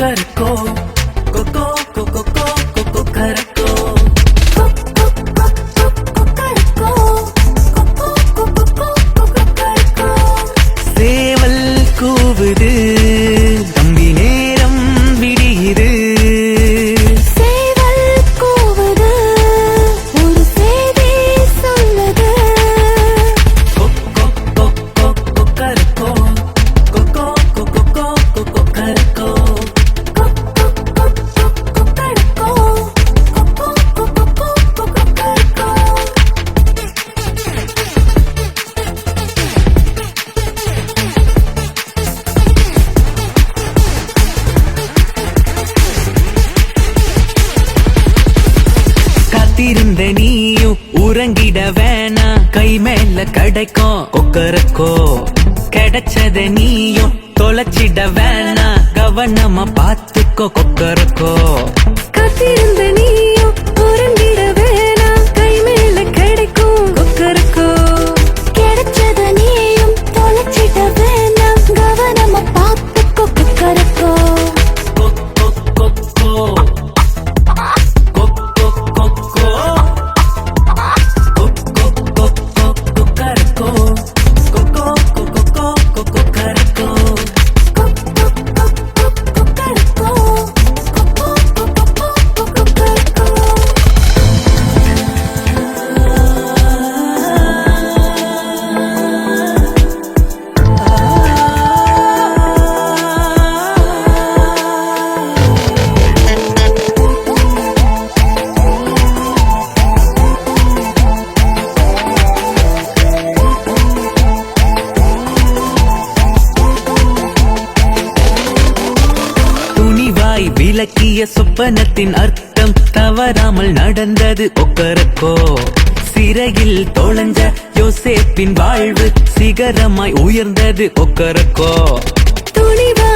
கொக்கரக்கோ கொக்கோ கொக்கோ கொக்கரக்கோ சேவல் கூவுது தம்பி நேரம் விடியுது சேவல் கூவுது ஒரு செய்தி சொல்லுது கொக்கரக்கோ கொக்கரக்கோ கொக்கரக்கோ காத்திருந்த நீயும் உறங்கிட வேணா கை மேல கிடைக்கும் கொக்கரக்கோ கிடைச்சத நீயும் தொலைச்சிட வேணா கவனமா பாத்துக்கோ கொக்கரக்கோ காத்திருந்த நீயும் உறங்கிட வேணாம் கை மேல கிடைக்கும் கொக்கரக்கோ கிடைச்சத நீயும் தொலைச்சிட வேணாம் கவனமா பார்த்துக்கோ கொக்கரக்கோ விளக்கிய சொப்பனத்தின் அர்த்தம் தவறாமல் நடந்தது கொக்கரக்கோ சிறையில் தொலைஞ்ச யோசேப்பின் வாழ்வு சிகரமாய் உயர்ந்தது கொக்கரக்கோ துணிவா